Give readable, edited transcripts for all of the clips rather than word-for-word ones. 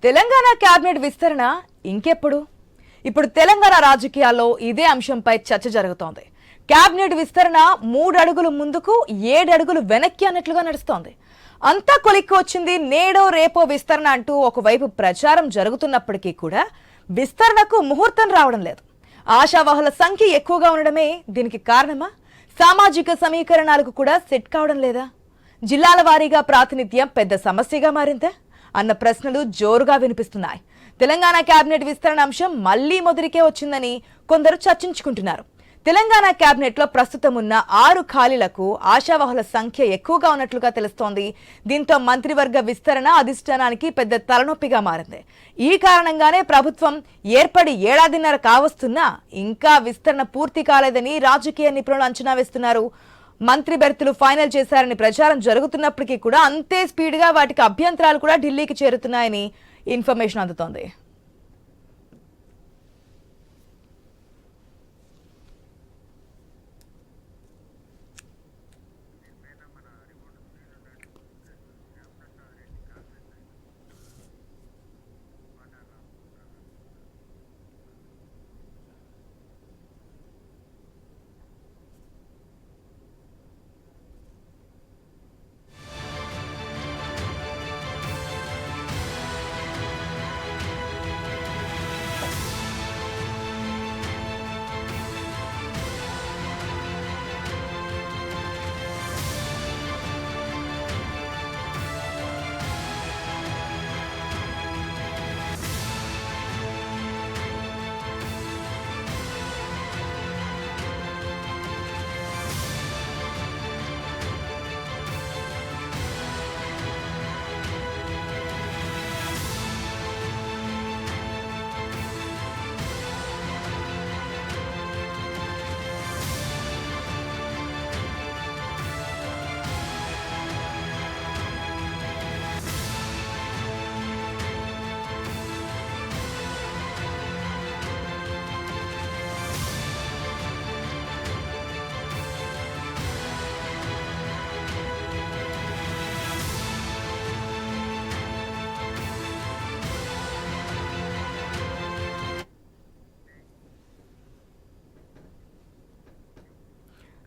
Telangana cabinet విస్తరణ ఇంకెప్పుడు? ఇప్పుడు తెలంగాణ రాజకీయాల్లో ఇదే అంశంపై చర్చ జరుగుతోంది. కేబినెట్ విస్తరణ 3 అడుగులు ముందుకు 7 అడుగులు వెనక్కి అన్నట్లుగా నడుస్తోంది. అంతా కొలిక్కి వచ్చింది నేడో రేపో విస్తరణ అంటూ ఒకవైపు ప్రచారం జరుగుతున్నప్పటికీ కూడా విస్తరణకు ముహూర్తం రావడం లేదు. ఆశావాహుల సంఖ్య ఎక్కువగా ఉండడమే దీనికి కారణమా? సామాజిక సమీకరణాలకు కూడా సెట్ కావడం లేదా? జిల్లాల వారీగా ప్రాతినిధ్యం పెద్ద సమస్యగా మారిందా అన్న ప్రశ్నలు జోరుగా వినిపిస్తున్నాయి. తెలంగాణ కేబినెట్ విస్తరణ అంశం మళ్లీ మొదటికే వచ్చిందని కొందరు చర్చించుకుంటున్నారు. తెలంగాణ కేబినెట్ లో ప్రస్తుతం ఉన్న 6 ఖాళీలకు ఆశావాహుల సంఖ్య ఎక్కువగా ఉన్నట్లుగా తెలుస్తోంది. దీంతో మంత్రివర్గ విస్తరణ అధిష్టానానికి పెద్ద తలనొప్పిగా మారింది. ఈ కారణంగానే ప్రభుత్వం ఏర్పడి 1.5 ఏళ్ల కావస్తున్నా ఇంకా విస్తరణ పూర్తి కాలేదని రాజకీయ నిపుణులు అంచనా వేస్తున్నారు. మంత్రి బెర్తులు ఫైనల్ చేశారని ప్రచారం జరుగుతున్నప్పటికీ కూడా అంతే స్పీడ్గా వాటికి అభ్యంతరాలు కూడా ఢిల్లీకి చేరుతున్నాయని ఇన్ఫర్మేషన్ అందుతోంది.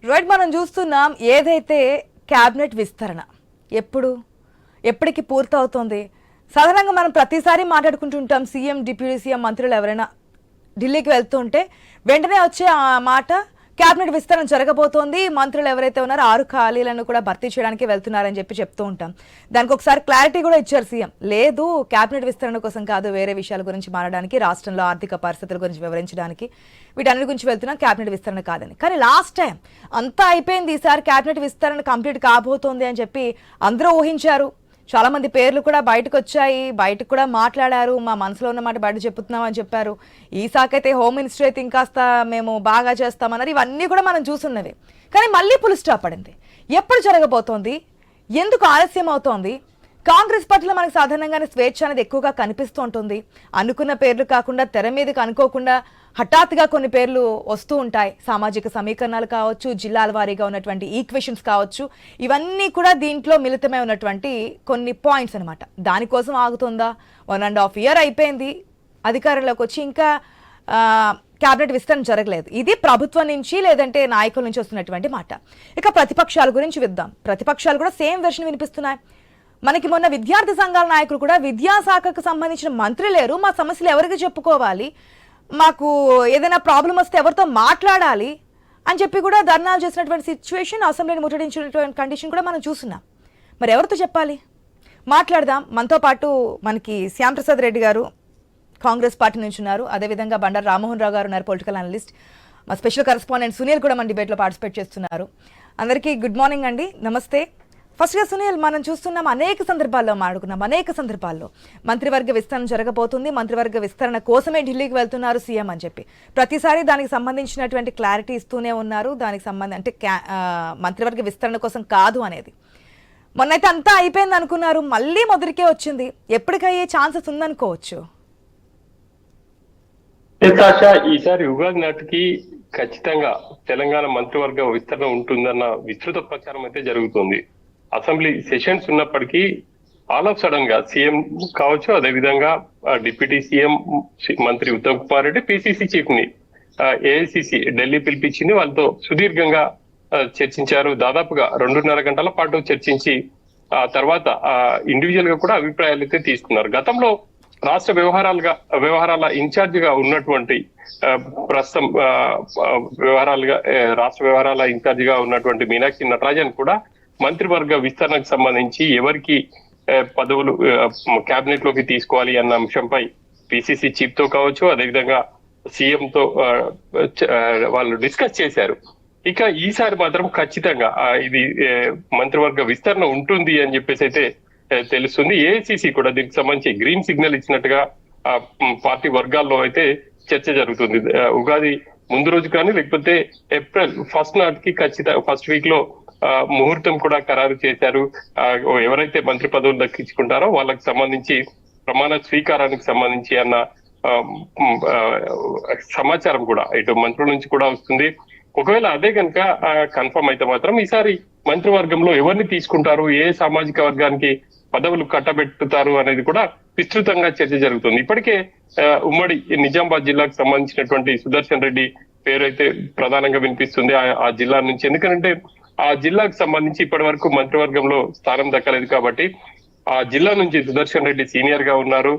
రైట్, మనం చూస్తున్నాం ఏదైతే కేబినెట్ విస్తరణ ఎప్పటికి పూర్తవుతోంది. సాధారణంగా మనం ప్రతిసారి మాట్లాడుకుంటుంటాం, సీఎం, డిప్యూటీ సీఎం, మంత్రులు ఎవరైనా ఢిల్లీకి వెళ్తుంటే వెంటనే వచ్చే ఆ మాట కేబినెట్ విస్తరణ జరగబోతోంది, మంత్రులు ఎవరైతే ఉన్నారో 6 ఖాళీలను కూడా భర్తీ చేయడానికి వెళ్తున్నారని చెప్తూ ఉంటాం. దానికి ఒకసారి క్లారిటీ కూడా ఇచ్చారు సీఎం. లేదు, కేబినెట్ విస్తరణ కోసం కాదు, వేరే విషయాల గురించి మాట్లాడడానికి, రాష్ట్రంలో ఆర్థిక పరిస్థితుల గురించి వివరించడానికి, వీటన్నిటి గురించి వెళ్తున్నాం, కేబినెట్ విస్తరణ కాదని. కానీ లాస్ట్ టైం అంతా అయిపోయింది, ఈసారి కేబినెట్ విస్తరణ కంప్లీట్ కాబోతోంది అని చెప్పి అందరూ ఊహించారు. చాలా మంది పేర్లు కూడా బయటకు వచ్చాయి, బయటకు కూడా మాట్లాడారు, మా మనసులో ఉన్నమాట బయట చెప్తున్నామని చెప్పారు. ఈ శాఖ అయితే హోమ్ మినిస్టర్ అయితే ఇంకాస్త మేము బాగా చేస్తామన్నారు. ఇవన్నీ కూడా మనం చూస్తున్నవి. కానీ మళ్ళీ పుల్ స్టాప్ పడింది. ఎప్పుడు జరగబోతోంది? ఎందుకు ఆలస్యం అవుతోంది? కాంగ్రెస్ పట్ల మనకు సాధారణంగానే స్వేచ్ఛ అనేది ఎక్కువగా కనిపిస్తూ ఉంటుంది. అనుకున్న పేర్లు కాకుండా తెర మీదకి అనుకోకుండా హఠాత్తుగా కొన్ని పేర్లు వస్తూ ఉంటాయి. సామాజిక సమీకరణాలు కావచ్చు, జిల్లాల వారీగా ఉన్నటువంటి ఈక్వేషన్స్ కావచ్చు, ఇవన్నీ కూడా దీంట్లో మిళితమై ఉన్నటువంటి కొన్ని పాయింట్స్ అనమాట. దానికోసం ఆగుతుందా? 1.5 year అయిపోయింది అధికారంలోకి వచ్చి, ఇంకా క్యాబినెట్ విస్తరణ జరగలేదు. ఇది ప్రభుత్వం నుంచి లేదంటే నాయకుల నుంచి వస్తున్నటువంటి మాట. ఇక ప్రతిపక్షాల గురించి విద్దాం. ప్రతిపక్షాలు కూడా సేమ్ వెర్షన్ వినిపిస్తున్నాయి. మనకి మొన్న విద్యార్థి సంఘాల నాయకులు కూడా విద్యాశాఖకు సంబంధించిన మంత్రి లేరు, మా సమస్యలు ఎవరికి చెప్పుకోవాలి, మాకు ఏదైనా ప్రాబ్లం వస్తే ఎవరితో మాట్లాడాలి అని చెప్పి కూడా ధర్నాలు చేసినటువంటి సిచ్యువేషన్, అసెంబ్లీని ముట్టడించినటువంటి కండిషన్ కూడా మనం చూస్తున్నాం. మరి ఎవరితో చెప్పాలి? మాట్లాడదాం. మనతో పాటు మనకి శ్యాంప్రసాద్ రెడ్డి గారు కాంగ్రెస్ పార్టీ నుంచి ఉన్నారు, అదేవిధంగా బండారు రామ్మోహన్ రావు గారు ఉన్నారు, పొలిటికల్ అనలిస్ట్. మా స్పెషల్ కరెస్పాండెంట్ సునీల్ కూడా మన డిబేట్లో పార్టిసిపేట్ చేస్తున్నారు. అందరికీ గుడ్ మార్నింగ్ అండి, నమస్తే. ఫస్ట్గా సునీల్, మనం చూస్తున్నాం అనేక సందర్భాల్లో మంత్రివర్గ విస్తరణ జరగబోతుంది, మంత్రివర్గ విస్తరణ కోసమే ఢిల్లీకి వెళ్తున్నారు సీఎం అని చెప్పి ప్రతిసారి దానికి సంబంధించినటువంటి క్లారిటీ ఇస్తూనే ఉన్నారు. దానికి అంటే మంత్రివర్గ విస్తరణ కోసం కాదు అనేది. మొన్నైతే అంతా అయిపోయింది అనుకున్నారు, మళ్ళీ మొదటికే వచ్చింది. ఎప్పటికయ్యే ఛాన్సెస్ ఉందనుకోవచ్చు? ఈసారి ఉగాది నాటికి ఖచ్చితంగా తెలంగాణ మంత్రివర్గ విస్తరణ ఉంటుందన్న విస్తృత ప్రచారం అయితే జరుగుతుంది. అసెంబ్లీ సెషన్స్ ఉన్నప్పటికీ ఆల్ ఆఫ్ సడన్ గా సీఎం కావచ్చు, అదేవిధంగా డిప్యూటీ సీఎం మంత్రి ఉత్తమ్ కుమార్ రెడ్డి పిసిసి చీఫ్ ని ఏఐసిసి ఢిల్లీ పిలిపించింది. వాళ్ళతో సుదీర్ఘంగా చర్చించారు. దాదాపుగా 2.5 గంటల పాటు చర్చించి ఆ తర్వాత ఇండివిజువల్ గా కూడా అభిప్రాయాలు అయితే తీసుకున్నారు. గతంలో రాష్ట్ర వ్యవహారాల ఇన్ఛార్జ్ గా ఉన్నటువంటి ప్రస్తుతం రాష్ట్ర వ్యవహారాల ఇన్ఛార్జ్ గా ఉన్నటువంటి మీనాక్షి నటరాజన్ కూడా మంత్రివర్గ విస్తరణకు సంబంధించి ఎవరికి పదవులు కేబినెట్ లోకి తీసుకోవాలి అన్న అంశంపై పిసిసి చీఫ్ తో కావచ్చు, అదేవిధంగా సీఎం తో వాళ్ళు డిస్కస్ చేశారు. ఇక ఈసారి మాత్రం ఖచ్చితంగా ఇది మంత్రివర్గ విస్తరణ ఉంటుంది అని చెప్పేసి అయితే తెలుస్తుంది. ఏఐసిసి కూడా దీనికి సంబంధించి గ్రీన్ సిగ్నల్ ఇచ్చినట్టుగా పార్టీ వర్గాల్లో అయితే చర్చ జరుగుతుంది. ఉగాది ముందు రోజు కానీ లేకపోతే ఏప్రిల్ 1 నాటికి ఖచ్చితంగా ఫస్ట్ వీక్ లో ముహూర్తం కూడా ఖరారు చేశారు. ఎవరైతే మంత్రి పదవులు దక్కించుకుంటారో వాళ్ళకి సంబంధించి ప్రమాణ స్వీకారానికి సంబంధించి అన్న సమాచారం కూడా ఇటు మంత్రుల నుంచి కూడా వస్తుంది. ఒకవేళ అదే కనుక కన్ఫర్మ్ అయితే మాత్రం ఈసారి మంత్రివర్గంలో ఎవరిని తీసుకుంటారు, ఏ సామాజిక వర్గానికి పదవులు కట్టబెట్టుతారు అనేది కూడా విస్తృతంగా చర్చ జరుగుతుంది. ఇప్పటికే ఉమ్మడి నిజామాబాద్ జిల్లాకు సంబంధించినటువంటి సుదర్శన్ రెడ్డి పేరు అయితే ప్రధానంగా వినిపిస్తుంది ఆ జిల్లా నుంచి. ఎందుకంటే ఆ జిల్లాకు సంబంధించి ఇప్పటి వరకు మంత్రివర్గంలో స్థానం దక్కలేదు కాబట్టి ఆ జిల్లా నుంచి సుదర్శన్ రెడ్డి సీనియర్ గా ఉన్నారు.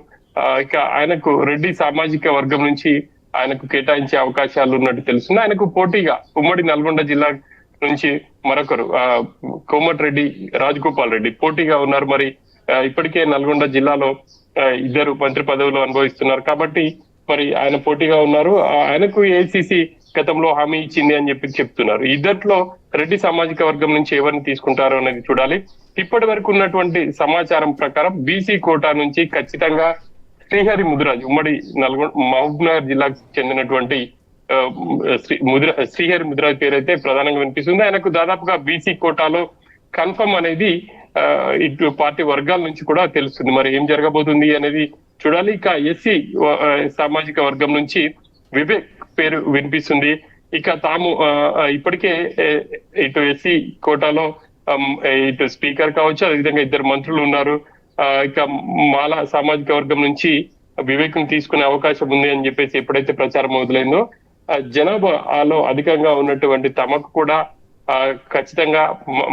ఇక ఆయనకు రెడ్డి సామాజిక వర్గం నుంచి ఆయనకు కేటాయించే అవకాశాలు ఉన్నట్టు తెలుస్తుంది. ఆయనకు పోటీగా ఉమ్మడి నల్గొండ జిల్లా నుంచి మరొకరు కోమటిరెడ్డి రాజగోపాల్ రెడ్డి పోటీగా ఉన్నారు. మరి ఇప్పటికే నల్గొండ జిల్లాలో 2 మంత్రి పదవులు అనుభవిస్తున్నారు కాబట్టి మరి ఆయన పోటీగా ఉన్నారు. ఆయనకు ఏఐసిసి గతంలో హామీ ఇచ్చింది అని చెప్తున్నారు. ఇద్దట్లో రెడ్డి సామాజిక వర్గం నుంచి ఎవరిని తీసుకుంటారో అనేది చూడాలి. ఇప్పటి వరకు ఉన్నటువంటి సమాచారం ప్రకారం బీసీ కోటా నుంచి ఖచ్చితంగా శ్రీహరి ముదిరాజ్ ఉమ్మడి మహబూబ్ నగర్ జిల్లాకు చెందినటువంటి శ్రీహరి ముదిరాజ్ పేరు అయితే ప్రధానంగా వినిపిస్తుంది. ఆయనకు దాదాపుగా బీసీ కోటాలో కన్ఫర్మ్ అనేది ఇటు పార్టీ వర్గాల నుంచి కూడా తెలుస్తుంది. మరి ఏం జరగబోతుంది అనేది చూడాలి. ఇక ఎస్సీ సామాజిక వర్గం నుంచి వివేక్ పేరు వినిపిస్తుంది. ఇక తాము ఇప్పటికే ఇటు ఎస్సీ కోటాలో ఇటు స్పీకర్ కావచ్చు, అదేవిధంగా 2 మంత్రులు ఉన్నారు. ఇక మాల సామాజిక వర్గం నుంచి వివేకం తీసుకునే అవకాశం ఉంది అని చెప్పేసి ఎప్పుడైతే ప్రచారం మొదలైందో జనాభాలో అధికంగా ఉన్నటువంటి తమకు కూడా ఖచ్చితంగా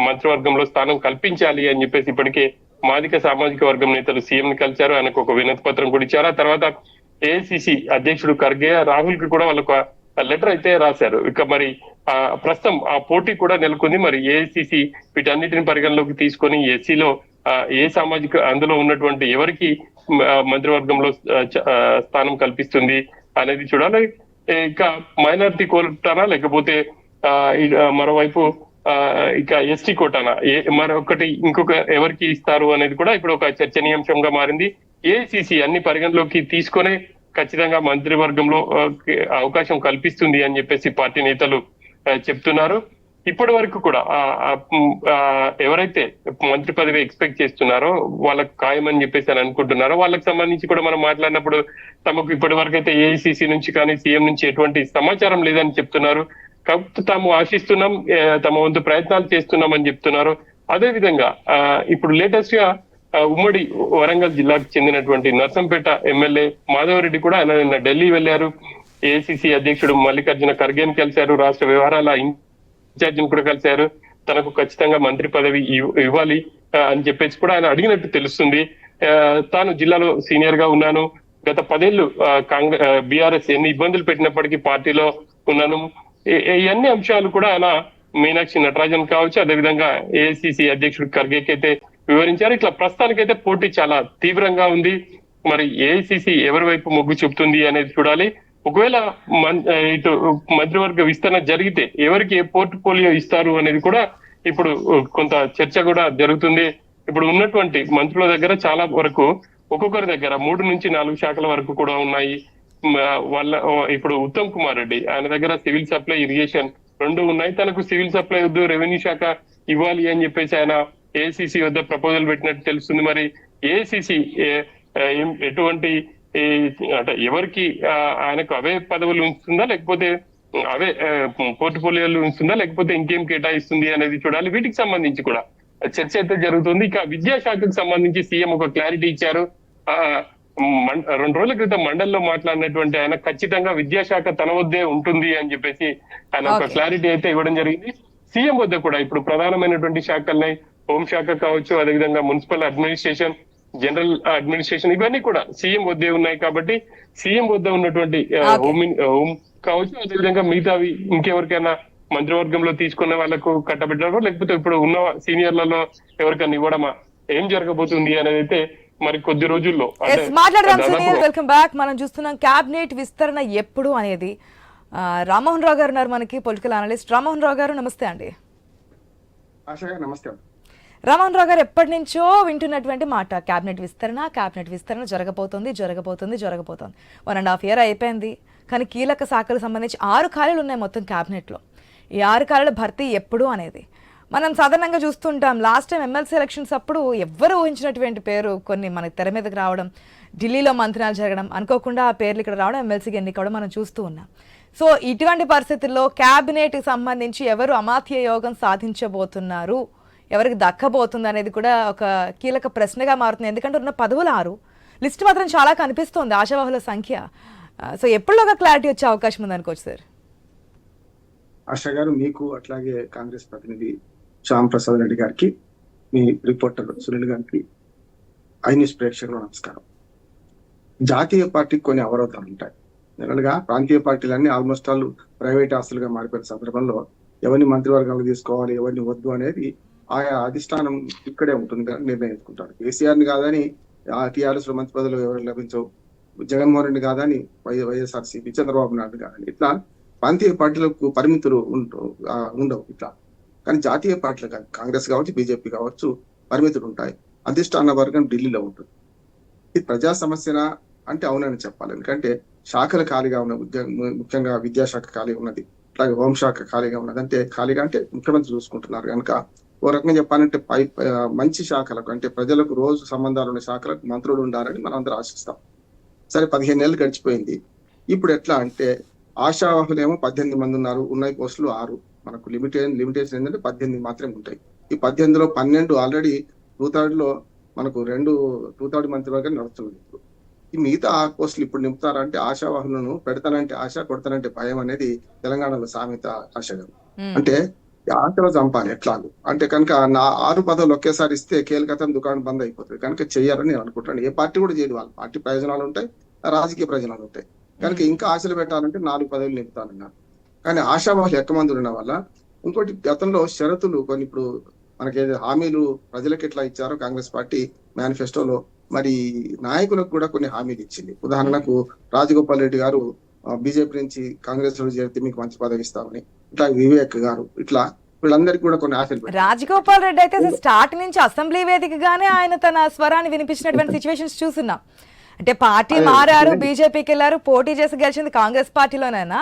మంత్రివర్గంలో స్థానం కల్పించాలి అని చెప్పేసి ఇప్పటికే మాదిక సామాజిక వర్గం నేతలు సీఎం ని కలిశారు. ఆయనకు ఒక వినతి పత్రం కూడా ఇచ్చారు. ఆ తర్వాత ఏఐసిసి అధ్యక్షుడు ఖర్గే రాహుల్ కి కూడా వాళ్ళకు లెటర్ అయితే రాశారు. ఇక మరి ప్రస్తుతం ఆ పోటీ కూడా నెలకొంది. మరి ఏఐసిసి వీటన్నిటిని పరిగణలోకి తీసుకొని ఎస్సీలో ఏ సామాజిక అందులో ఉన్నటువంటి ఎవరికి మంత్రివర్గంలో స్థానం కల్పిస్తుంది అనేది చూడాలి. ఇక మైనారిటీ కోటానా లేకపోతే మరోవైపు ఇక ఎస్టీ కోటానా మరొకటి ఇంకొక ఎవరికి ఇస్తారు అనేది కూడా ఇప్పుడు ఒక చర్చనీయాంశంగా మారింది. ఏఐసిసి అన్ని పరిగణలోకి తీసుకొని ఖచ్చితంగా మంత్రివర్గంలో అవకాశం కల్పిస్తుంది అని చెప్పేసి పార్టీ నేతలు చెప్తున్నారు. ఇప్పటి వరకు కూడా ఎవరైతే మంత్రి పదవి ఎక్స్పెక్ట్ చేస్తున్నారో వాళ్ళకి ఖాయమని చెప్పేసి అని అనుకుంటున్నారో వాళ్ళకి సంబంధించి కూడా మనం మాట్లాడినప్పుడు తమకు ఇప్పటి వరకు అయితే ఏఐసిసి నుంచి కానీ సీఎం నుంచి ఎటువంటి సమాచారం లేదని చెప్తున్నారు. కాబట్టి తాము ఆశిస్తున్నాం, తమ వంతు ప్రయత్నాలు చేస్తున్నాం అని చెప్తున్నారు. అదే విధంగా ఇప్పుడు లేటెస్ట్ గా ఉమ్మడి వరంగల్ జిల్లాకు చెందినటువంటి నర్సంపేట ఎమ్మెల్యే మాధవరెడ్డి కూడా ఆయన నిన్న ఢిల్లీ వెళ్లారు. ఏఐసిసి అధ్యక్షుడు మల్లికార్జున ఖర్గేని కలిశారు. రాష్ట్ర వ్యవహారాల ఇన్ఛార్జిని కూడా కలిశారు. తనకు ఖచ్చితంగా మంత్రి పదవి ఇవ్వాలి అని చెప్పేసి కూడా ఆయన అడిగినట్టు తెలుస్తుంది. తాను జిల్లాలో సీనియర్ గా ఉన్నాను, గత 10 ఏళ్లు బీఆర్ఎస్ ఎన్ని ఇబ్బందులు పెట్టినప్పటికీ పార్టీలో ఉన్నాను. ఇవన్నీ అంశాలు కూడా ఆయన మీనాక్షి నటరాజన్ కావచ్చు, అదేవిధంగా ఏఐసిసి అధ్యక్షుడు ఖర్గేకి అయితే వివరించారు. ఇట్లా ప్రస్తుతానికైతే పోటీ చాలా తీవ్రంగా ఉంది. మరి ఏఐసిసి ఎవరి వైపు మొగ్గు చూపుతుంది అనేది చూడాలి. ఒకవేళ ఇటు మంత్రివర్గ విస్తరణ జరిగితే ఎవరికి ఏ పోర్ట్ఫోలియో ఇస్తారు అనేది కూడా ఇప్పుడు కొంత చర్చ కూడా జరుగుతుంది. ఇప్పుడు ఉన్నటువంటి మంత్రుల దగ్గర చాలా వరకు ఒక్కొక్కరి దగ్గర 3 నుంచి 4 శాఖల వరకు కూడా ఉన్నాయి. వాళ్ళ ఇప్పుడు ఉత్తమ్ కుమార్ రెడ్డి ఆయన దగ్గర సివిల్ సప్లై, ఇరిగేషన్ 2 ఉన్నాయి. తనకు సివిల్ సప్లై వద్దు, రెవెన్యూ శాఖ ఇవ్వాలి అని చెప్పేసి ఆయన ఏఐసిసి వద్ద ప్రపోజల్ పెట్టినట్టు తెలుస్తుంది. మరి ఏఐసిసి ఎటువంటి అంటే ఎవరికి ఆయనకు అవే పదవులు ఉంచుతుందా లేకపోతే అవే పోర్ట్ఫోలియోలు ఉంచుతుందా లేకపోతే ఇంకేం కేటాయిస్తుంది అనేది చూడాలి. వీటికి సంబంధించి కూడా చర్చ అయితే జరుగుతుంది. ఇక విద్యాశాఖకు సంబంధించి సీఎం ఒక క్లారిటీ ఇచ్చారు. 2 రోజుల క్రితం మండలిలో మాట్లాడినటువంటి ఆయన ఖచ్చితంగా విద్యాశాఖ తన వద్దే ఉంటుంది అని చెప్పేసి ఆయన ఒక క్లారిటీ అయితే ఇవ్వడం జరిగింది. సీఎం వద్ద కూడా ఇప్పుడు ప్రధానమైనటువంటి శాఖల్ని హోంశాఖ కావచ్చు, అదేవిధంగా మున్సిపల్ అడ్మినిస్ట్రేషన్, జనరల్ అడ్మినిస్ట్రేషన్ ఇవన్నీ కూడా సీఎం వద్దే ఉన్నాయి. కాబట్టి సీఎం వద్ద ఉన్నటువంటి హోమ్ కావచ్చు, అదేవిధంగా మిగతావి ఇంకెవరికైనా మంత్రివర్గంలో తీసుకున్న వాళ్ళకు కట్టబెట్టడం, లేకపోతే ఇప్పుడు ఉన్న సీనియర్లలో ఎవరికైనా ఇవ్వడమా, ఏం జరగబోతుంది అనేది అయితే మరి కొద్ది రోజుల్లో మాట్లాడదాం. Senior welcome back. మనం చూస్తున్నాం క్యాబినెట్ విస్తరణ ఎప్పుడు అనేది. రామ్మోహన్ రావు గారు ఉన్నారు మనకి, పొలిటికల్ అనలిస్ట్. రామ్మోహన్ రావు గారు నమస్తే అండి. నమస్తే. రామ్మోహన్ రావు గారు ఎప్పటి నుంచో వింటున్నటువంటి మాట, క్యాబినెట్ విస్తరణ జరగబోతోంది 1.5 year అయిపోయింది. కానీ కీలక శాఖలకు సంబంధించి 6 ఖాళీలు ఉన్నాయి మొత్తం క్యాబినెట్లో. ఈ 6 ఖాళీల భర్తీ ఎప్పుడు అనేది మనం సాధారణంగా చూస్తుంటాం. లాస్ట్ టైం ఎమ్మెల్సీ ఎలక్షన్స్ అప్పుడు ఎవ్వరు ఊహించినటువంటి పేరు కొన్ని మనకి తెర మీదకి రావడం, ఢిల్లీలో మంత్రాలు జరగడం, అనుకోకుండా ఆ పేర్లు ఇక్కడ రావడం, ఎమ్మెల్సీకి ఎన్నికవడం మనం చూస్తూ ఉన్నాం. సో ఇటువంటి పరిస్థితుల్లో క్యాబినెట్కి సంబంధించి ఎవరు అమాత్య యోగం సాధించబోతున్నారు, ఎవరికి దక్కబోతుంది అనేది కూడా ఒక కీలక ప్రశ్నగా మారుతుంది. ఎందుకంటే ఉన్న పదవులు 6, లిస్ట్ మాత్రం చాలా కనిపిస్తోంది, ఆశావాహుల సంఖ్య. సో ఎప్పుడులోగా క్లారిటీ వచ్చే అవకాశం ఉంది అనుకోవచ్చు సార్? ఆశ గారు, మీకు అట్లాగే కాంగ్రెస్ ప్రతినిధి శ్యామ్ ప్రసాద్ రెడ్డి గారికి, మీ రిపోర్టర్ సునీల్ గారికి, ఐ న్యూస్ ప్రేక్షకులు నమస్కారం. జాతీయ పార్టీకి కొన్ని అవరోధాలు ఉంటాయి. జనరల్గా ప్రాంతీయ పార్టీలన్నీ ఆల్మోస్ట్ ఆల్ ప్రైవేట్ ఆస్తులుగా మారిపోయిన సందర్భంలో ఎవరిని మంత్రివర్గాలు తీసుకోవాలి, ఎవరిని వద్దు అనేది ఆయా అధిష్టానం ఇక్కడే ఉంటుంది కానీ నిర్ణయించుకుంటారు. కేసీఆర్ని కాదని టీఆర్ఎస్ లో మంత్రి పదవులు ఎవరు లభించవు, జగన్మోహన్ రెడ్డి కాదని వైఎస్ఆర్సీపీ, చంద్రబాబు నాయుడు కాదని, ఇట్లా ప్రాంతీయ పార్టీలకు పరిమితులు ఉండవు ఇట్లా. కానీ జాతీయ పార్టీలు కాదు, కాంగ్రెస్ కావచ్చు, బీజేపీ కావచ్చు, పరిమితులు ఉంటాయి. అధిష్టాన వర్గం ఢిల్లీలో ఉంటుంది. ఇది ప్రజా సమస్యన అంటే అవునని చెప్పాలి. ఎందుకంటే శాఖలు ఖాళీగా ఉన్న, ముఖ్యంగా విద్యాశాఖ ఖాళీ ఉన్నది, అట్లాగే హోంశాఖ ఖాళీగా ఉన్నది. అంటే ఖాళీగా అంటే ముఖ్యమంత్రి చూసుకుంటున్నారు కనుక ఓ రకంగా చెప్పాలంటే మంచి శాఖలకు, అంటే ప్రజలకు రోజు సంబంధాలు ఉన్న శాఖలకు మంత్రులు ఉండాలని మనం అందరూ ఆశిస్తాం. సరే, 15 ఏళ్ళు గడిచిపోయింది. ఇప్పుడు ఎట్లా అంటే ఆశావాహులు ఏమో 18 మంది ఉన్నారు, ఉన్నాయి పోస్టులు 6. మనకు లిమిటేషన్ ఏంటంటే 18 మాత్రమే ఉంటాయి. ఈ 18లో 12 ఆల్రెడీ 2/3 మనకు 2/3 మంత్రివర్గం నడుస్తున్నది. ఇప్పుడు ఈ మిగతా 6 పోస్టులు ఇప్పుడు నింపుతారంటే ఆశావాహులను పెడతానంటే ఆశ, కొడతానంటే భయం అనేది తెలంగాణలో సామెత. ఆశ గారు అంటే ఆశలో చంపాలి ఎట్లాగూ. అంటే కనుక నా 6 పదవులు ఒకేసారి ఇస్తే కేల్కతం దుకాణం బంద్ అయిపోతుంది. కనుక చెయ్యాలని నేను అనుకుంటాను. ఏ పార్టీ కూడా చేయదు, వాళ్ళ పార్టీ ప్రయోజనాలు ఉంటాయి, రాజకీయ ప్రయోజనాలు ఉంటాయి. కనుక ఇంకా ఆశలు పెట్టాలంటే 4 పదవులు నింపుతానన్నారు. కానీ ఆశావాహులు ఎక్కువ ఉండడం వల్ల ఇంకోటి, గతంలో షరతులు కొన్ని, ఇప్పుడు మనకి హామీలు ప్రజలకు ఎట్లా ఇచ్చారో కాంగ్రెస్ పార్టీ మేనిఫెస్టోలో మరి నాయకులకు కూడా కొన్ని హామీలు ఇచ్చింది. ఉదాహరణకు రాజగోపాల్ రెడ్డి గారు బీజేపీ నుంచి కాంగ్రెస్ లో చేరితే మీకు మంచి పదవి ఇస్తామని, ఇట్లా వివేక్ గారు, ఇట్లా వీళ్ళందరికీ కూడా కొన్ని ఆశలు. రాజగోపాల్ రెడ్డి అయితే స్టార్ట్ నుంచి అసెంబ్లీ వేదికగానే ఆయన తన స్వరాన్ని వినిపించినటువంటి సిచ్యువేషన్స్ చూస్తున్నాం. అంటే పార్టీ మారారు, బీజేపీకి వెళ్ళారు, పోటీ చేసి గెలిచింది కాంగ్రెస్ పార్టీలోనైనా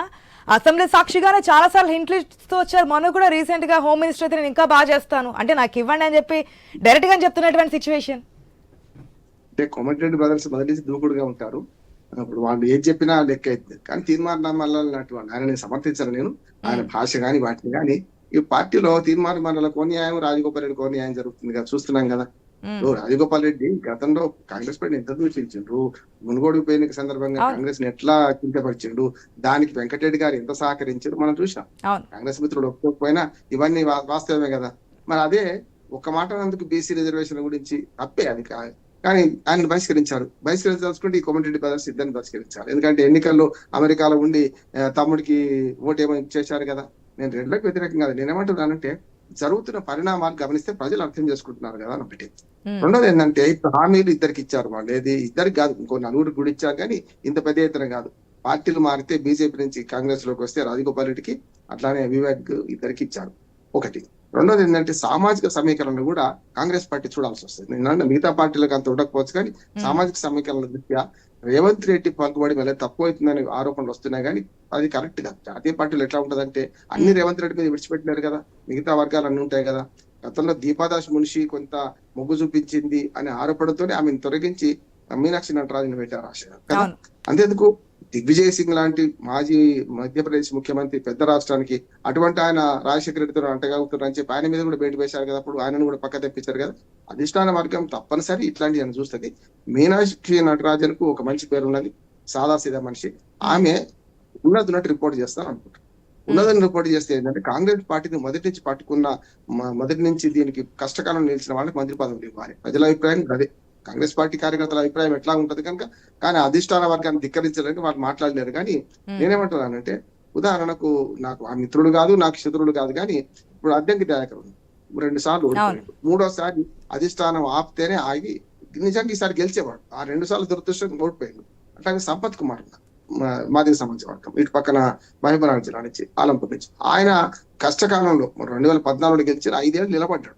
అసెంబ్లీ సాక్షిగానే చాలా సార్లు హింట్లు ఇస్తూ వచ్చారు. మనం కూడా రీసెంట్ గా హోమ్ మినిస్టర్ అయితే నేను ఇంకా బాగా చేస్తాను అంటే నాకు ఇవ్వండి అని చెప్పి డైరెక్ట్ గా చెప్తున్నటువంటి సిచ్యువేషన్. అంటే కోమటిరెడ్డి బ్రదర్స్ మొదటి దూకుడుగా ఉంటారు. ఇప్పుడు వాళ్ళు ఏది చెప్పినా లెక్క అవుతుంది. కానీ తీర్మానం ఆయన నేను సమర్థించాను. నేను ఆయన భాష కానీ వాటిని కానీ ఈ పార్టీలో తీర్మానం మండల కోన్యాయం, రాజగోపాల్ రెడ్డి కోన్యాయం జరుగుతుంది కదా, చూస్తున్నాం కదా. రాజగోపాల్ రెడ్డి గతంలో కాంగ్రెస్ పార్టీని ఎంత దూషించిండ్రు, మునుగోడు ఉప ఎన్నిక సందర్భంగా కాంగ్రెస్ ని ఎట్లా కించపరిచిండు, దానికి వెంకటరెడ్డి గారు ఎంత సహకరించారు మనం చూసాం. కాంగ్రెస్ మిత్రుడు ఒప్పుకోకపోయినా ఇవన్నీ వాస్తవమే కదా. మరి అదే ఒక మాట అందుకు బీసీ రిజర్వేషన్ గురించి తప్పే అది. కానీ ఆయన బహిష్కరించాల్సుకుంటే ఈ కోమటిరెడ్డి బ్రదర్స్ ఇద్దరిని బహిష్కరించాలి. ఎందుకంటే ఎన్నికల్లో అమెరికాలో ఉండి తమ్ముడికి ఓటేమో చేశారు కదా. నేను రెండులకు వ్యతిరేకం కాదు. నేనేమంటున్నానంటే జరుగుతున్న పరిణామాలు గమనిస్తే ప్రజలు అర్థం చేసుకుంటున్నారు కదా అని ఒకటి. రెండోది ఏంటంటే ఇప్పుడు హామీలు ఇద్దరికి ఇచ్చారు. వాళ్ళు ఏది ఇద్దరికి కాదు, ఇంకో 4 కూడా ఇచ్చారు. కానీ ఇంత పెద్ద ఎత్తున కాదు. పార్టీలు మారితే బీజేపీ నుంచి కాంగ్రెస్ లోకి వస్తే రాజగోపాల్ రెడ్డికి, అట్లానే వివేక్ ఇద్దరికి ఇచ్చారు ఒకటి. రెండోది ఏంటంటే సామాజిక సమీకరణ కూడా కాంగ్రెస్ పార్టీ చూడాల్సి వస్తుంది. నేను మిగతా పార్టీలకు అంత ఉండకపోవచ్చు కానీ సామాజిక సమీకరణ దృష్ట్యా రేవంత్ రెడ్డి పలుకుబడి మళ్ళీ తక్కువ అవుతుందని ఆరోపణలు వస్తున్నాయి. కానీ అది కరెక్ట్ కాదు. జాతీయ పార్టీలు ఎట్లా ఉంటదంటే అన్ని రేవంత్ రెడ్డి మీద విడిచిపెట్టినారు కదా, మిగతా వర్గాలు అన్ని ఉంటాయి కదా. గతంలో దీపాదాస్ మున్షి కొంత మొగ్గు చూపించింది అనే ఆరోపణతోనే ఆమెను తొలగించి మీనాక్షి నటరాజుని పెట్టారు ఆశ కదా. అంతేందుకు దిగ్విజయ్ సింగ్ లాంటి మాజీ మధ్యప్రదేశ్ ముఖ్యమంత్రి, పెద్ద రాష్ట్రానికి, అటువంటి ఆయన రాజశేఖర రెడ్డితో అంటగాగుతున్నారని చెప్పి ఆయన మీద కూడా భేటీ వేశారు కదా, అప్పుడు ఆయనను కూడా పక్క తెప్పించారు కదా. అధిష్టాన వర్గం తప్పనిసరి ఇట్లాంటి ఆయన చూస్తుంది. మీనాక్షి నటరాజన్ కు ఒక మంచి పేరు ఉన్నది, సాదాసీదా మనిషి. ఆమె ఉన్నట్టు రిపోర్ట్ చేస్తాను అనుకుంటారు. ఉన్నదని రిపోర్ట్ చేస్తే ఏంటంటే కాంగ్రెస్ పార్టీని మొదటి నుంచి పట్టుకున్న, మొదటి నుంచి దీనికి కష్టకాలం నిలిచిన వాళ్ళకి మంత్రి పదవులు ఇవ్వాలి. ప్రజల అభిప్రాయం అదే. కాంగ్రెస్ పార్టీ కార్యకర్తల అభిప్రాయం ఎట్లా ఉంటది కనుక, కానీ అధిష్టాన వర్గాన్ని ధిక్కరించడానికి వాళ్ళు మాట్లాడలేరు. కానీ నేనేమంటున్నానంటే, ఉదాహరణకు నాకు ఆ మిత్రుడు కాదు, నాకు శత్రుడు కాదు, కానీ ఇప్పుడు అద్దెంకి దయాకర్ 2 సార్లు ఓడిపోయాడు. 3వసారి అధిష్టానం ఆపితేనే ఆగి నిజంగా ఈసారి గెలిచేవాడు. ఆ 2 సార్లు దురదృష్టం ఓడిపోయాడు. అట్లాగే సంపత్ కుమార్ మాదిగ సమాజ వర్గం, ఇటు పక్కన మహబూబ్నగర్ జిల్లా నుంచి, ఆలంపూర్ నుంచి, ఆయన కష్టకాలంలో 2014 గెలిచి 5 ఏళ్ళు నిలబడ్డాడు.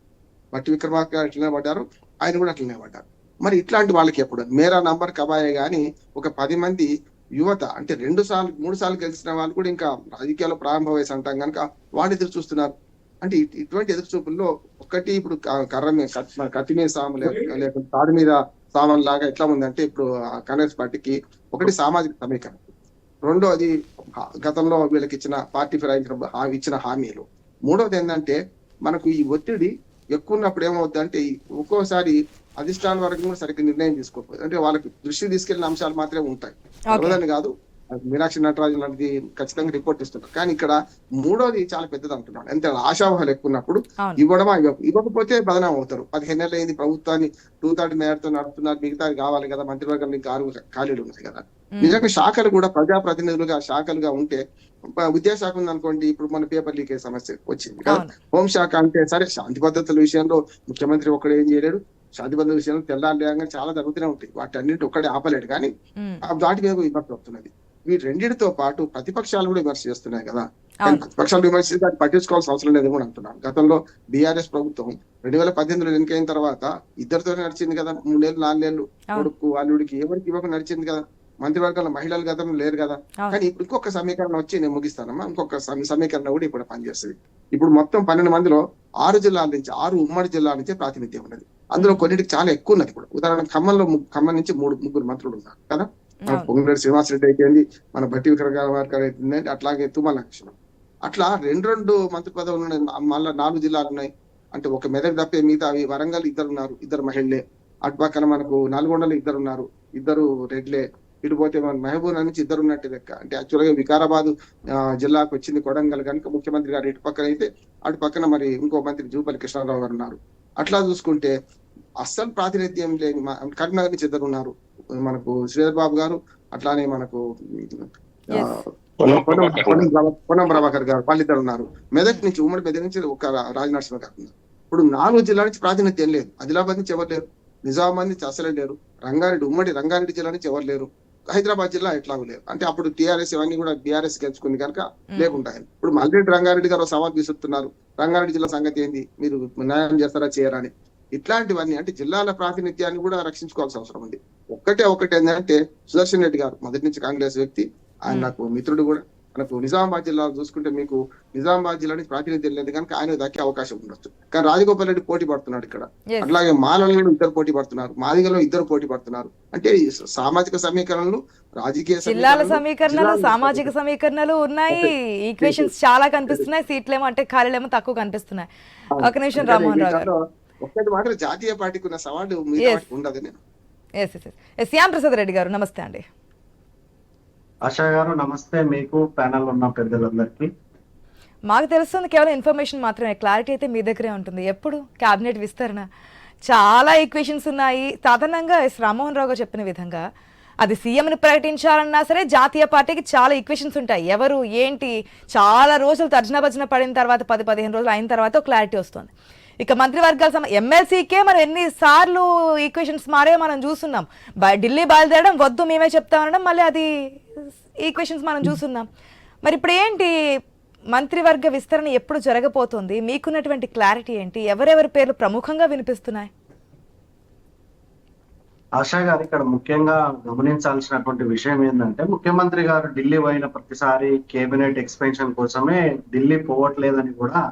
బట్టి విక్రమార్క అట్లా నిలబడ్డారు, ఆయన కూడా అట్లా నిలబడ్డారు. మరి ఇట్లాంటి వాళ్ళకి ఎప్పుడు మేరా నంబర్ కబాయే గానీ ఒక 10 మంది యువత, అంటే 2 సార్లు 3 సార్లు గెలిచిన వాళ్ళు కూడా ఇంకా రాజకీయాల్లో ప్రారంభ వయసు అంటాం కనుక వాళ్ళు ఎదురు చూస్తున్నారు. అంటే ఇటువంటి ఎదురు చూపుల్లో ఒకటి ఇప్పుడు కత్తి మీద సాము లేకపోతే తాడు మీద సామాన్ లాగా ఎట్లా ఉందంటే, ఇప్పుడు కాంగ్రెస్ పార్టీకి ఒకటి సామాజిక సమీకరణ, రెండోది గతంలో వీళ్ళకి ఇచ్చిన పార్టీ ఫిరాయించిన ఇచ్చిన హామీలు, మూడోది ఏంటంటే మనకు ఈ ఒత్తిడి ఎక్కువ ఉన్నప్పుడు ఏమవుతుందంటే ఒక్కోసారి అధిష్టాన వర్గం కూడా సరిగ్గా నిర్ణయం తీసుకోకపోతే, అంటే వాళ్ళకి దృష్టి తీసుకెళ్లిన అంశాలు మాత్రమే ఉంటాయి, అవ్వదని కాదు. మీనాక్షి నటరాజన్ లాంటిది ఖచ్చితంగా రిపోర్ట్ ఇస్తున్నారు. కానీ ఇక్కడ మూడోది చాలా పెద్దది అంటున్నాడు. ఎంత ఆశావాహాలు ఎక్కువ ఉన్నప్పుడు ఇవ్వడమా ఇవ్వకపోతే బదనాం అవుతారు. 15 ఏళ్ళు అయింది ప్రభుత్వాన్ని 2/3 మేరతో నడుపుతున్నారు, మిగతా కావాలి కదా, మంత్రివర్గంలో ఇంకా 6 ఖాళీలు ఉన్నాయి కదా. నిజంగా శాఖలు కూడా ప్రజాప్రతినిధులుగా శాఖలుగా ఉంటే, విద్యాశాఖ ఉంది అనుకోండి, ఇప్పుడు మన పేపర్ లీకేజ్ సమస్య వచ్చింది కదా, హోంశాఖ అంటే సరే శాంతి భద్రతల విషయంలో ముఖ్యమంత్రి ఒక్కడు ఏం చేయలేడు, శాంతి భద్రత విషయంలో తెల్లారులేగా చాలా జరుగుతూనే ఉంటాయి, వాటి అన్నింటి ఒక్కడే ఆపలేడు. కానీ వాటి మీద విమర్శ వస్తున్నది. వీటి రెండింటితో పాటు ప్రతిపక్షాలు కూడా విమర్శ చేస్తున్నాయి కదా. ప్రతిపక్షాలు విమర్శిస్తే దాన్ని పట్టించుకోవాల్సిన అవసరం లేదు కూడా అంటున్నారు. గతంలో బీఆర్ఎస్ ప్రభుత్వం 2018లో ఎన్నికైన తర్వాత ఇద్దరితోనే నడిచింది కదా, 3 ఏళ్ళు 4 ఏళ్ళు, కొడుకు అల్లుడికి ఎవరికి ఇవ్వక నడిచింది కదా. మంత్రివర్గంలో మహిళలు గతంలో లేరు కదా. కానీ ఇప్పుడు ఇంకొక సమీకరణ వచ్చి, నేను ముగిస్తానమ్మా, ఇంకొక సమీకరణ కూడా ఇప్పుడు పనిచేస్తుంది. ఇప్పుడు మొత్తం 12 మందిలో 6 జిల్లాల నుంచి, 6 ఉమ్మడి జిల్లాల నుంచే ప్రాతినిధ్యం ఉన్నది. అందులో కొన్నిటికి చాలా ఎక్కువ ఉన్నది. ఇప్పుడు ఉదాహరణ ఖమ్మం నుంచి 3 మంత్రులు ఉన్నారు కదా. మన పొంగులేటి శ్రీనివాసరెడ్డి అయిపోయింది, మన బట్టి విక్రమార్క అయిపోయింది, అట్లాగే తుమ్మల లక్ష్మణ్, అట్లా 2 మంత్రి పదవులు ఉన్నాయి. మళ్ళీ 4 జిల్లాలు ఉన్నాయి. అంటే ఒక మెదక్ తప్పే మిగతా అవి వరంగల్ 2 ఉన్నారు, 2 మహిళలే. అటు పక్కన మనకు నల్గొండలో 2 ఉన్నారు, 2 రెడ్లే. ఇటు పోతే మన మహబూబ్నగర్ నుంచి 2 ఉన్నట్టు లెక్క. అంటే యాక్చువల్ గా వికారాబాద్ జిల్లాకు వచ్చింది కొడంగల్ కనుక ముఖ్యమంత్రి గారు ఇటు పక్కన అయితే, అటు పక్కన మరి ఇంకో మంత్రి జూపల్లి కృష్ణారావు గారు ఉన్నారు. అట్లా చూసుకుంటే అస్సలు ప్రాతినిధ్యం లేని కరీంనగర్ నుంచి 2 ఉన్నారు, మనకు శ్రీధర్ బాబు గారు, అట్లానే మనకు పొన్నం ప్రభాకర్ గారు, వాళ్ళు 2 ఉన్నారు. మెదక్ నుంచి, ఉమ్మడి మెదక్ నుంచి ఒక రాజనరసింహ గారు ఉన్నారు. ఇప్పుడు 4 జిల్లాల నుంచి ప్రాతినిధ్యం లేదు. ఆదిలాబాద్ నుంచి ఎవరు లేరు, నిజామాబాద్ నుంచి అసలే లేరు, ఉమ్మడి రంగారెడ్డి జిల్లా నుంచి ఎవరు లేరు, హైదరాబాద్ జిల్లా ఎట్లాగూ లేరు. అంటే అప్పుడు టీఆర్ఎస్ ఇవన్నీ కూడా బీఆర్ఎస్ గెలుచుకుంది కనుక లేకుంటాయి. ఇప్పుడు మళ్ళీ రంగారెడ్డి గారు సవాల్ విసురుతున్నారు, రంగారెడ్డి జిల్లా సంగతి ఏంది, మీరు న్యాయం చేస్తారా చేయరా అని. ఇట్లాంటివన్నీ అంటే జిల్లాల ప్రాతినిధ్యాన్ని కూడా రక్షించుకోవాల్సిన అవసరం ఉంది. ఒకటి ఏంటంటే, సుదర్శన్ రెడ్డి గారు మొదటి నుంచి కాంగ్రెస్ వ్యక్తి, ఆయన నాకు మిత్రుడు కూడా. మనకు నిజామాబాద్ జిల్లా చూసుకుంటే, మీకు నిజామాబాద్ జిల్లా నుంచి ప్రాతినిధ్యం లేదు కనుక ఆయన దక్కే అవకాశం ఉండొచ్చు. కానీ రాజగోపాల్ రెడ్డి పోటీ పడుతున్నాడు ఇక్కడ. అట్లాగే మాలలో 2 పోటీ పడుతున్నారు, మాదిగలో 2 పోటీ పడుతున్నారు. అంటే సామాజిక సమీకరణలు, రాజకీయ జిల్లాల సమీకరణలు, సామాజిక సమీకరణలు ఉన్నాయి. ఈక్వేషన్స్ చాలా కనిపిస్తున్నాయి, సీట్లేమో అంటే ఖాళీలేమో తక్కువ కనిపిస్తున్నాయి. ఒక నిమిషం రామ్మోహన్ రావు గారు, ఒక్కటి మాత్రం జాతీయ పార్టీకి ఉన్న సవాళ్ళు ఉండదు. శ్యామ్ ప్రసాద్ రెడ్డి గారు నమస్తే అండి. ఆశా గారు నమస్తే, మీకు ప్యానల్ ఉన్న పెద్దలందరికీ. మాకు తెలుస్తుంది కేవలం ఇన్ఫర్మేషన్ మాత్రమే, క్లారిటీ అయితే మీ దగ్గరే ఉంటుంది. ఎప్పుడు క్యాబినెట్ విస్తరణ, చాలా ఈక్వేషన్స్ ఉన్నాయి. సాధారణంగా రామ్మోహన్ రావు గారు చెప్పిన విధంగా అది సీఎంని ప్రకటించాలన్నా సరే జాతీయ పార్టీకి చాలా ఈక్వేషన్స్ ఉంటాయి. ఎవరు ఏంటి చాలా రోజులు తర్జన భజన పడిన తర్వాత, 10-15 రోజులు అయిన తర్వాత క్లారిటీ వస్తుంది. ఇక మంత్రివర్గాల ఎమ్మెల్సీకే మనం ఎన్నిసార్లు ఈక్వేషన్స్ మారే మనం చూస్తున్నాం. ఢిల్లీ బయలుదేరడం, వద్దు మేమే చెప్తామనడం, మళ్ళీ అది ఈక్వేషన్స్ మనం చూస్తున్నాం. మరి ఇప్పుడు ఏంటి మంత్రివర్గ విస్తరణ ఎప్పుడు జరగబోతోంది? మీకున్నటువంటి క్లారిటీ ఏంటి? ఎవరెవరి పేర్లు ప్రముఖంగా వినిపిస్తున్నాయి? ఆశా గారు, ఇక్కడ ముఖ్యంగా గమనించాల్సినటువంటి విషయం ఏంటంటే, ముఖ్యమంత్రి గారు ఢిల్లీ పోయిన ప్రతిసారి కేబినెట్ ఎక్స్పెన్షన్ కోసమే ఢిల్లీ పోవట్లేదని కూడా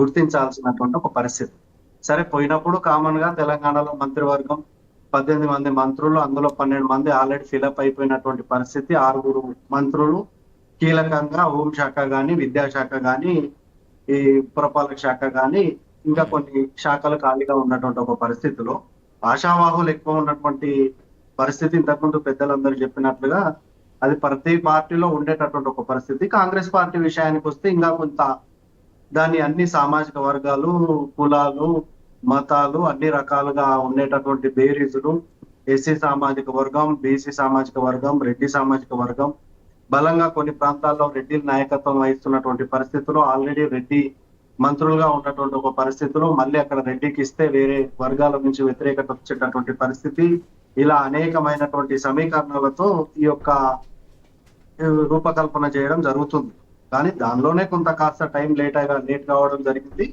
గుర్తించాల్సినటువంటి ఒక పరిస్థితి. సరే, పోయినప్పుడు కామన్ గా తెలంగాణలో మంత్రివర్గం 18 మంది మంత్రులు, అందులో 12 మంది ఆల్రెడీ ఫిలప్ అయిపోయినటువంటి పరిస్థితి. 6 మంత్రులు కీలకంగా హోంశాఖ గాని, విద్యాశాఖ గాని, ఈ పురపాలక శాఖ గాని, ఇంకా కొన్ని శాఖలు ఖాళీగా ఉన్నటువంటి ఒక పరిస్థితిలో ఆశావాహులు ఎక్కువ ఉన్నటువంటి పరిస్థితి. ఇంతకుముందు పెద్దలందరూ చెప్పినట్లుగా అది ప్రతి పార్టీలో ఉండేటటువంటి ఒక పరిస్థితి. కాంగ్రెస్ పార్టీ విషయానికి వస్తే ఇంకా కొంత దాన్ని అన్ని సామాజిక వర్గాలు, కులాలు, మతాలు అన్ని రకాలుగా ఉండేటటువంటి బేరీజులు, ఎస్సీ సామాజిక వర్గం, బీసీ సామాజిక వర్గం, రెడ్డి సామాజిక వర్గం, బలంగా కొన్ని ప్రాంతాల్లో రెడ్డి నాయకత్వం వహిస్తున్నటువంటి పరిస్థితుల్లో ఆల్రెడీ రెడ్డి మంత్రులుగా ఉన్నటువంటి ఒక పరిస్థితిలో మళ్ళీ అక్కడ రెడ్డికి ఇస్తే వేరే వర్గాల నుంచి వ్యతిరేకత వచ్చేటటువంటి పరిస్థితి. ఇలా అనేకమైనటువంటి సమీకరణాలతో ఈ యొక్క రూపకల్పన చేయడం జరుగుతుంది. కానీ దానిలోనే కొంత కాస్త టైం లేట్ కావడం జరిగింది.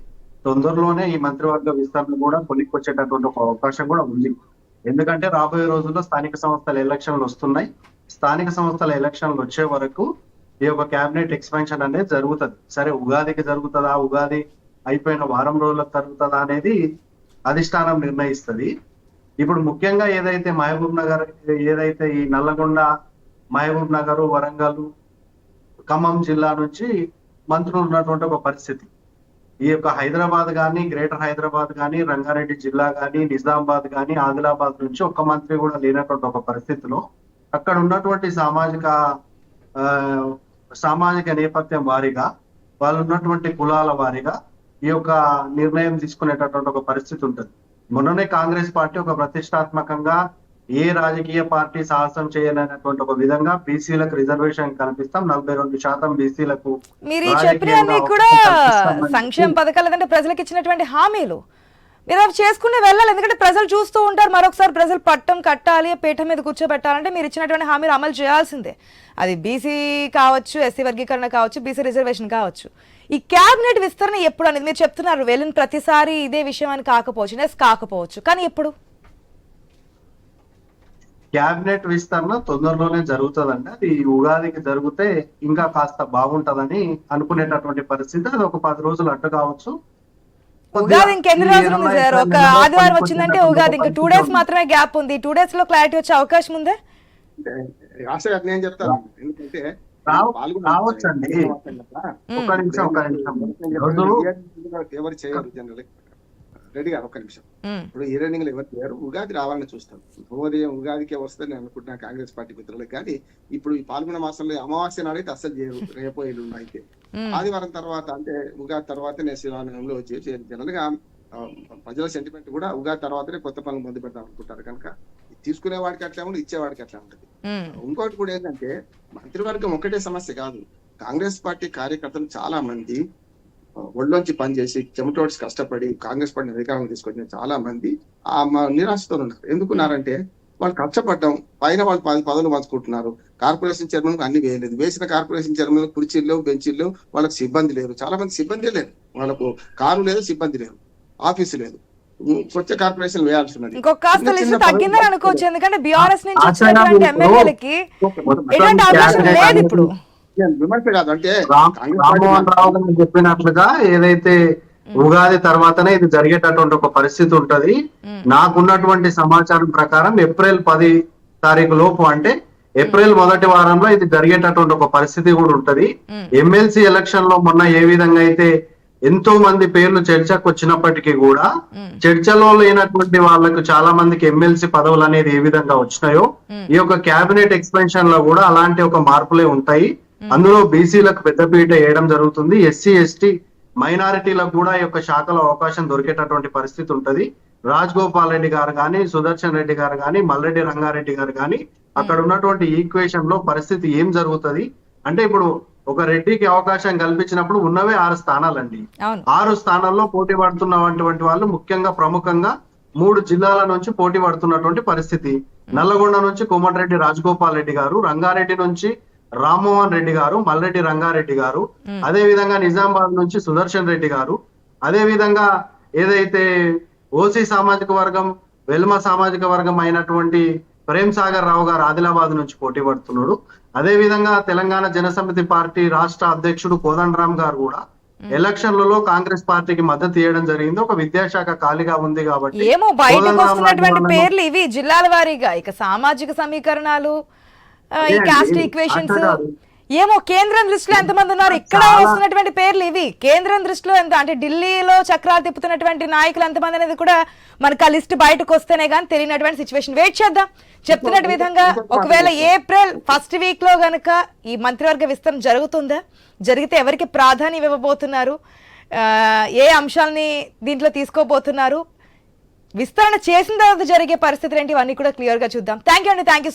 తొందరలోనే ఈ మంత్రివర్గ విస్తరణ కూడా కొలిక్కొచ్చేటటువంటి ఒక అవకాశం కూడా ఉంది. ఎందుకంటే రాబోయే రోజుల్లో స్థానిక సంస్థల ఎలక్షన్లు వస్తున్నాయి. స్థానిక సంస్థల ఎలక్షన్లు వచ్చే వరకు ఈ యొక్క క్యాబినెట్ ఎక్స్పాన్షన్ అనేది జరుగుతుంది. సరే, ఉగాదికి జరుగుతుందా, ఉగాది అయిపోయిన వారం రోజులకు జరుగుతుందా అనేది అధిష్టానం నిర్ణయిస్తుంది. ఇప్పుడు ముఖ్యంగా ఏదైతే మహబూబ్ నగర్, ఏదైతే ఈ నల్లగొండ, మహబూబ్ నగర్, వరంగల్, ఖమ్మం జిల్లా నుంచి మంత్రులు ఉన్నటువంటి ఒక పరిస్థితి. ఈ యొక్క హైదరాబాద్ కానీ, గ్రేటర్ హైదరాబాద్ కానీ, రంగారెడ్డి జిల్లా కానీ, నిజామాబాద్ కానీ, ఆదిలాబాద్ నుంచి ఒక్క మంత్రి కూడా లేనటువంటి ఒక పరిస్థితిలో అక్కడ ఉన్నటువంటి సామాజిక నేపథ్యం వారీగా, వాళ్ళు ఉన్నటువంటి కులాల వారీగా ఈ యొక్క నిర్ణయం తీసుకునేటటువంటి ఒక పరిస్థితి ఉంటుంది. మొన్ననే కాంగ్రెస్ పార్టీ ఒక ప్రతిష్టాత్మకంగా ఏ రాజకీయ పార్టీ సాహసం చేయలేనటువంటి ఒక విధంగా బీసీలకు రిజర్వేషన్ కల్పిస్తాం, 42% బీసీలకు. మీరు చెప్పినవన్నీ కూడా సంక్షేమ పథకాలు అంటే ప్రజలకు ఇచ్చినటువంటి హామీలు, మీరు అవి చేసుకునే వెళ్ళాలి. ఎందుకంటే ప్రజలు చూస్తూ ఉంటారు. మరొకసారి ప్రజలు పట్టం కట్టాలి, పీఠ మీద కూర్చోబెట్టాలంటే మీరు ఇచ్చినటువంటి హామీలు అమలు చేయాల్సిందే. అది బీసీ కావచ్చు, ఎస్సీ వర్గీకరణ కావచ్చు, బీసీ రిజర్వేషన్ కావచ్చు. ఈ క్యాబినెట్ విస్తరణ ఎప్పుడు అనేది మీరు చెప్తున్నారు. వెళ్ళిన ప్రతిసారి ఇదే విషయం అని కాకపోవచ్చు, కానీ ఎప్పుడు క్యాబినెట్ విస్తరణ తొందరలోనే జరుగుతుందండి. అది ఉగాదికి జరిగితే ఇంకా కాస్త బాగుంటదని అనుకునేటటువంటి పరిస్థితి. అది ఒక 10 రోజులు అడ్డు కావచ్చు. ఉగాది ఇంకెన్ని రోజులు ఉంది సార్? ఒక ఆదివారం వచ్చిందంటే ఉగాది ఇంకా 2 days మాత్రమే గ్యాప్ ఉంది. 2 days లో క్లారిటీ వచ్చే అవకాశం ఉందా? ఆశ గారు నేను చెప్తాను. ఎందుకంటే రావచ్చండి. ఒక నిమిషం ఎవరు చేయరు జనరల్ రెడీ గారు, ఒక్క నిమిషం. ఇప్పుడు ఈ రన్నింగ్ ఎవరు చేయరు, ఉగాది రావాలని చూస్తాం. ఉదయం ఉగాదికే వస్తుందని నేను అనుకుంటున్నా కాంగ్రెస్ పార్టీ మిత్రులకు. కానీ ఇప్పుడు ఈ పాల్గొన మాసంలో అమావాస్య నాడైతే అస్సలు చేయరు, రేపో ఎల్లుండి అయితే. ఆదివారం తర్వాత అంటే ఉగాది తర్వాత నేను శివాలయంలో వచ్చి జనరల్ గా ప్రజల సెంటిమెంట్ కూడా ఉగాది తర్వాతనే కొత్త పనులు మొదలు పెడతాం అనుకుంటారు. కనుక తీసుకునే వాడికి అట్లా ఉంటుంది, ఇచ్చేవాడికి అట్లా ఉంటుంది. ఇంకోటి కూడా ఏంటంటే మంత్రివర్గం ఒకటే సమస్య కాదు. కాంగ్రెస్ పార్టీ కార్యకర్తలు చాలా మంది ఒళ్ళోంచి పనిచేసి చెమటోడ్చి కష్టపడి కాంగ్రెస్ పార్టీ అధికారం తీసుకొచ్చిన చాలా మంది ఆ నిరాశతో ఉన్నారు. ఎందుకున్నారంటే వాళ్ళు కష్టపడ్డం, పైన వాళ్ళు 10 పదవులు పంచుకుంటున్నారు. కార్పొరేషన్ చైర్మన్ అన్ని వేయలేదు. వేసిన కార్పొరేషన్ చైర్మన్ కుర్చీల్లో, బెంచీల్లో వాళ్ళకి సిబ్బంది లేరు. చాలా మంది సిబ్బంది లేదు, వాళ్ళకు కారు లేదు, సిబ్బంది లేదు, ఆఫీసు లేదు. కొత్త కార్పొరేషన్ వేయాల్సి ఉన్నది. ఇంకొక లిస్ట్ తగ్గిందని అనుకోవచ్చు. ఎందుకంటే బీఆర్ఎస్ నుంచి వచ్చినటువంటి ఎమ్మెల్యేలకి ఎటువంటి అవకాశం లేదు ఇప్పుడు. విమర్శ కాదు అంటే రామ్మోహన్ రావు గారు చెప్పినట్లుగా ఏదైతే ఉగాది తర్వాతనే ఇది జరిగేటటువంటి ఒక పరిస్థితి ఉంటది. నాకున్నటువంటి సమాచారం ప్రకారం ఏప్రిల్ 10 తారీఖు లోపు, అంటే ఏప్రిల్ మొదటి వారంలో ఇది జరిగేటటువంటి ఒక పరిస్థితి కూడా ఉంటది. ఎమ్మెల్సీ ఎలక్షన్ లో మొన్న ఏ విధంగా అయితే ఎంతో మంది పేర్లు చర్చకు వచ్చినప్పటికీ కూడా చర్చలో లేనటువంటి వాళ్ళకు చాలా మందికి ఎమ్మెల్సీ పదవులు అనేది ఏ విధంగా వచ్చినాయో ఈ యొక్క క్యాబినెట్ ఎక్స్పెన్షన్ లో కూడా అలాంటి ఒక మార్పులే ఉంటాయి. అందులో బీసీలకు పెద్దపీట వేయడం జరుగుతుంది. ఎస్సీ ఎస్టీ మైనారిటీలకు కూడా ఈ యొక్క శాఖలో అవకాశం దొరికేటటువంటి పరిస్థితి ఉంటది. రాజగోపాల్ రెడ్డి గారు కానీ, సుదర్శన్ రెడ్డి గారు కానీ, మల్లెడ్డి రంగారెడ్డి గారు కానీ అక్కడ ఉన్నటువంటి ఈక్వేషన్ లో పరిస్థితి ఏం జరుగుతుంది అంటే, ఇప్పుడు ఒక రెడ్డికి అవకాశం కల్పించినప్పుడు ఉన్నవే 6 స్థానాలండి. 6 స్థానాల్లో పోటీ పడుతున్నటువంటి వాళ్ళు ముఖ్యంగా ప్రముఖంగా 3 జిల్లాల నుంచి పోటీ పడుతున్నటువంటి పరిస్థితి. నల్లగొండ నుంచి కోమటిరెడ్డి రాజగోపాల్ రెడ్డి గారు, రంగారెడ్డి నుంచి రామ్మోహన్ రెడ్డి గారు, మల్లెడ్డి రంగారెడ్డి గారు, అదే విధంగా నిజామాబాద్ నుంచి సుదర్శన్ రెడ్డి గారు, అదే విధంగా ఏదైతే ఓసీ సామాజిక వర్గం, వెల్మ సామాజిక వర్గం అయినటువంటి ప్రేమ్ సాగర్ రావు గారు ఆదిలాబాద్ నుంచి పోటీ పడుతున్నాడు. అదే విధంగా తెలంగాణ జనసమితి పార్టీ రాష్ట్ర అధ్యక్షుడు కోదండరామ్ గారు కూడా ఎలక్షన్లలో కాంగ్రెస్ పార్టీకి మద్దతు ఇవ్వడం జరిగింది. ఒక విద్యాశాఖ ఖాళీగా ఉంది కాబట్టి ఏమో బయటకు కోదండరాం వస్తున్నటువంటి లాంటి పేర్లు ఇవి జిల్లాల వారీగా, ఇక సామాజిక సమీకరణాలు, ఈ అదే కాస్ట్ అండి, ఈక్వేషన్స్, అట్లా కాదు. ఏమో కేంద్రం దృష్టిలో ఎంతమంది ఉన్నారు, ఇక్కడ చాలా- వస్తున్నటువంటి పేర్లు ఇవి. కేంద్రం దృష్టిలో ఎంత అంటే ఢిల్లీలో చక్రాలు తిప్పుతున్నటువంటి నాయకులు ఎంతమంది అనేది కూడా మనకు ఆ లిస్ట్ బయటకు వస్తేనే కానీ తెలియనటువంటి సిచ్యువేషన్. వెయిట్ చేద్దాం. చెప్తున్నట్టు విధంగా ఒకవేళ ఏప్రిల్ ఫస్ట్ వీక్ లో గనక ఈ మంత్రివర్గ విస్తరణ జరుగుతుందా, జరిగితే ఎవరికి ప్రాధాన్యం ఇవ్వబోతున్నారు, ఏ అంశాలని దీంట్లో తీసుకోబోతున్నారు, విస్తరణ చేసిన తర్వాత జరిగే పరిస్థితులు ఏంటి, ఇవన్నీ కూడా క్లియర్ గా చూద్దాం. థ్యాంక్ యూ అండి. Thank you.